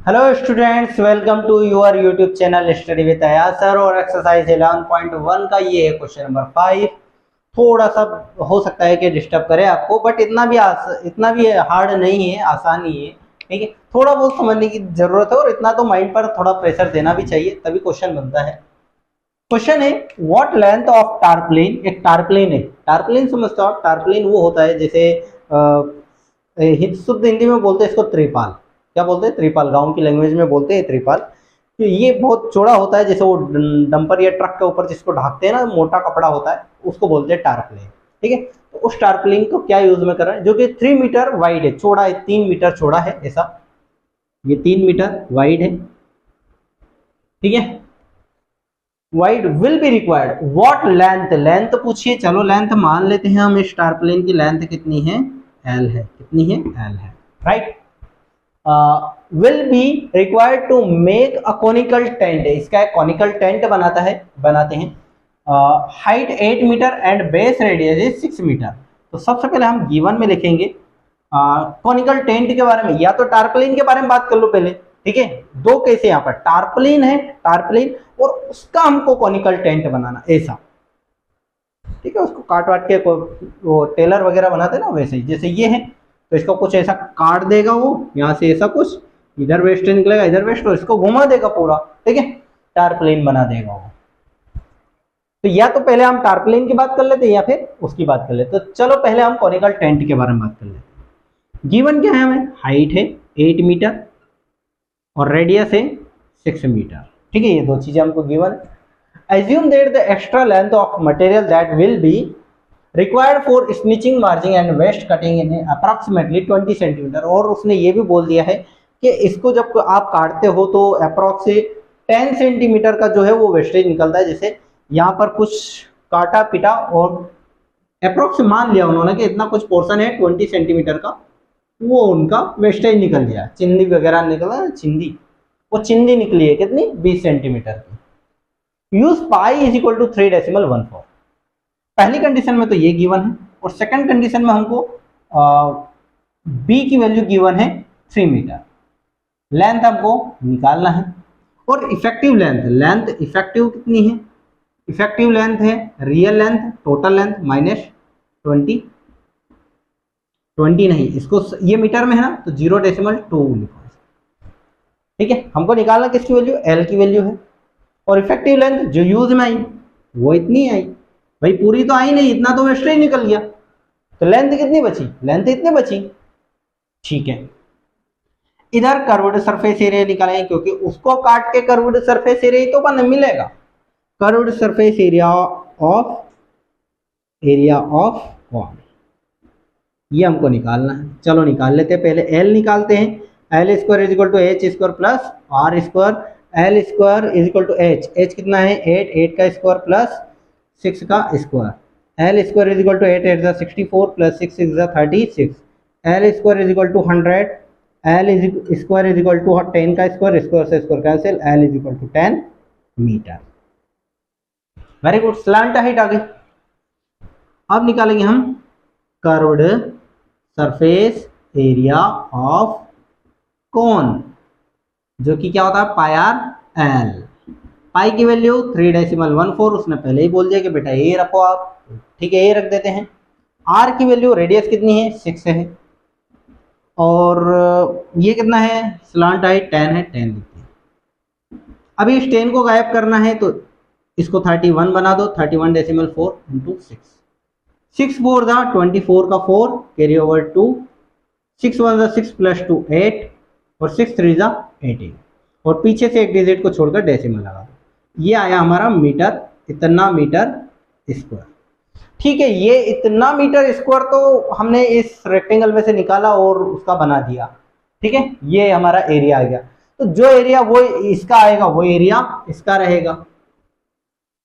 Hello students, welcome to your YouTube channel study with Ayaz sir. और exercise 11.1 का ये है क्वेश्चन नंबर 5। थोड़ा सा हो सकता है कि डिस्टर्ब करे आपको, बट इतना भी हार्ड नहीं है, आसान ही है। ठीक है, थोड़ा बहुत समझने की जरूरत है और इतना तो माइंड पर थोड़ा प्रेशर देना भी चाहिए, तभी क्वेश्चन बनता है। क्वेश्चन है व्हाट लेंथ ऑफ टारप्लिन। एक टारप्लिन है, टारप्लिन समझते हो आप? टारप्लिन वो होता है जैसे शुद्ध हिंदी में बोलते हैं इसको त्रिपाल। क्या बोलते हैं? त्रिपाल। गांव की लैंग्वेज में बोलते हैं त्रिपाल। तो ये बहुत चौड़ा होता है, जैसे वो डंपर या ट्रक के ऊपर जिसको ढकते हैं ना, मोटा कपड़ा होता है, उसको बोलते हैं टारप्लिन। ठीक है, तो उस टारप्लिन को क्या यूज में कर रहे हैं, जो कि 3 मीटर वाइड है, चौड़ा है, 3 मीटर चौड़ा है ऐसा। ये 3 मीटर वाइड है। ठीक है, wide will be required what length. Length पूछिए, चलो लेंथ मान लेते हैं हम। इस टारप्लिन की लेंथ कितनी है? एल है। कितनी है? एल है, right. Will be required to make a conical tent. इसका एक कॉनिकल टेंट बनाते हैं। Height 8 metre and base radius is 6 metre. तो सबसे पहले हम गिवन में लिखेंगे कॉनिकल टेंट के बारे में, या तो टारप्लिन के बारे में बात कर लो पहले। ठीक है, दो केस यहाँ पर, टारप्लिन है, टारप्लिन, और उसका हमको कॉनिकल टेंट बनाना ऐसा। ठीक है, उसको काट वाट के वो टेलर वगैरह बनाते हैं ना, वैसे ही जैसे ये है। तो इसको कुछ ऐसा काट देगा वो, यहाँ से ऐसा कुछ, इधर वेस्ट निकलेगा, इधर वेस्ट, और इसको घुमा देगा पूरा। ठीक है, टारप्लिन बना देगा वो। तो या तो पहले हम टारप्लिन की बात कर लेते हैं या फिर उसकी बात कर लेते। तो चलो पहले हम कॉनिकल टेंट के बारे में बात कर लेते हैं। गिवन क्या है हमें? हाइट है 8 मीटर और रेडियस है 6 मीटर। ठीक है, ये दो चीजें हमको given. assume that the extra length of material that will be required for stitching, margin and waist cutting in approximately 20 centimetre. और उसने ये भी बोल दिया है कि इसको जब आप काटते हो तो अप्रॉक्स से 10 सेंटीमीटर का जो है वो वेस्टेज निकलता है। जैसे यहाँ पर कुछ काटा पिटा और अप्रॉक्स मान लिया उन्होंने कि इतना कुछ पोर्शन है 20 सेंटीमीटर का, वो उनका वेस्टेज निकल गया। चिंदी वगैरह निकला, चिंदी, वो चिंदी निकली है कितनी? 20 सेंटीमीटर की। Use pi is equal to 3.14। पहली कंडीशन में तो ये गिवन है, और सेकंड कंडीशन में हमको बी की वैल्यू गिवन है 3 मीटर। लेंथ हमको निकालना है। और इफेक्टिव लेंथ, लेंथ इफेक्टिव कितनी है? इफेक्टिव लेंथ है real length, total length minus 20। 20 नहीं, इसको ये मीटर में है ना, तो 0.2 लिखो। ठीक है, हमको निकालना किसकी वैल्यू? एल की वैल्यू है। और इफेक्टिव लेंथ जो यूज में आई वो इतनी आई। भाई पूरी तो आई नहीं, इतना तो वेस्टेज निकल गया। तो लेंथ कितनी बची? लेंथ इतनी बची। ठीक है, इधर कर्व्ड सरफेस एरिया निकालेंगे, क्योंकि उसको काट के कर्व्ड सरफेस एरिया तो बन मिलेगा। Curved surface area of cone, ये हमको निकालना है। चलो निकाल लेते हैं। पहले एल निकालते हैं। L square is equal to H square plus R square. L square is equal to H, H कितना है? 8, 8 का स्क्वायर प्लस 6 का square. L square is equal to 8 8 64 plus 6 6 36। L square is equal to 100। L is square is equal to 10 का square, square से square cancel, L is equal to 10 metre. Very good, slant height आ गई। अब निकालेंगे हम curved surface area of कौन, जो कि क्या होता है? पाई आर एल। पाई की वैल्यू 3.14, उसने पहले ही बोल दिया कि बेटा ये रखो आप। ठीक है, ये रख देते हैं। आर की वैल्यू, रेडियस कितनी है? 6 है। और ये कितना है? स्लांट हाइट 10 है, 10 लिखते हैं। अभी इस 10 को गायब करना है तो इसको 31 बना दो। 31.4 इंटू 6। 6 4 दा 24 का 4 कैरी ओवर 2, 6 1 दा 6 प्लस 2 8, और 6 3 दा 18, और पीछे से एक डिजिट को छोड़कर डेसिमल लगा दो। ये आया हमारा मीटर, इतना मीटर स्क्वायर। ठीक है, ये इतना मीटर स्क्वायर तो हमने इस रेक्टेंगल में से निकाला और उसका बना दिया। ठीक है, ये हमारा एरिया आ गया। तो जो एरिया वो इसका आएगा, वो एरिया इसका रहेगा।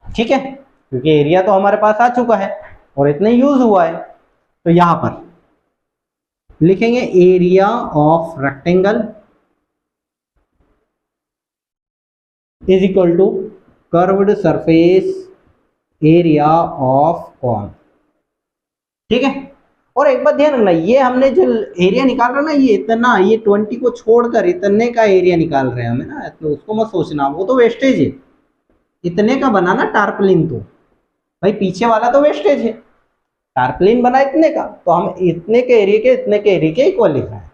ठीक है, क्योंकि एरिया तो हमारे पास आ चुका है और इतना यूज हुआ है। तो यहां पर लिखेंगे area of rectangle is equal to curved surface area of cone. ठीक है, और एक बात ध्यान रखना, ये हमने जो एरिया निकाल रहे हैं ना, ये इतना, ये 20 को छोड़कर इतने का एरिया निकाल रहे हैं हमें ना, तो उसको मत सोचना, वो तो वेस्टेज है। इतने का बना ना टारपलिन, तो भाई पीछे वाला तो वेस्टेज है, टारपलिन बना इतने का, तो हम इतने के एरिया के इतने के एरिया के इक्वल लिख रहे हैं।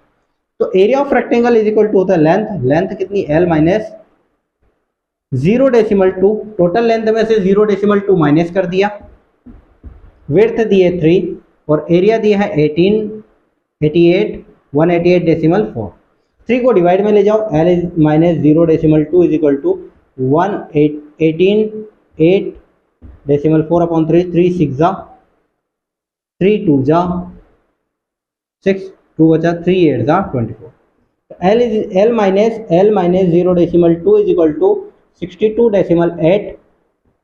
तो area of rectangle is equal to होता है लेंथ, लेंथ कितनी l माइनस 0.2, टोटल लेंथ में से 0.2 माइनस कर दिया, विड्थ दी है 3 और एरिया दिया है 188.4। 3 को डिवाइड में ले जाओ, l is minus 0.2 is equal to 118.8.4 upon 3, 3 6 जा 3 2 जा 6, 2 बचा 3 8 जा 24। L minus 0.2 is equal to 62.8,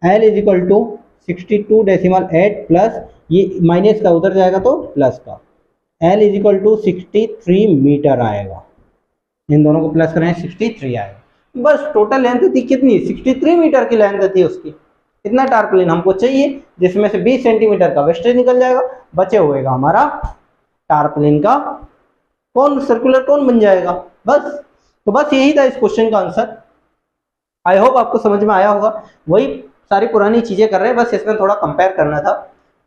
L is equal to 62.8 plus ये माइनस का उधर जाएगा तो प्लस का, L is equal to 63 metre आएगा। इन दोनों को प्लस करें 63 आएगा। बस टोटल लेंथ थी कितनी, 63 मीटर की लेंथ थी उसकी। इतना टारपलिन हमको चाहिए जिसमें से 20 सेंटीमीटर का वेस्टेज निकल जाएगा, बचे हुए का हमारा टारपलिन का कौन सर्कुलर कौन बन जाएगा। बस तो बस यही था इस क्वेश्चन का आंसर। आई होप आपको समझ में आया होगा। वही सारी पुरानी चीजें कर रहे हैं, बस इसमें थोड़ा कंपेयर करना था।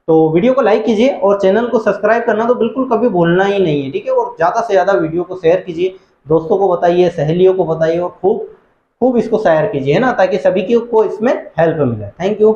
तो वीडियो को लाइक कीजिए और चैनल को सब्सक्राइब करना तो बिल्कुल कभी भूलना ही नहीं है, ठीक है। और ज़्यादा से ज़्यादा वीडियो को शेयर कीजिए, दोस्तों को बताइए, सहेलियों को बताइए और खूब खूब इसको शेयर कीजिए, है ना, ताकि सभी को इसमें हेल्प मिले। Thank you.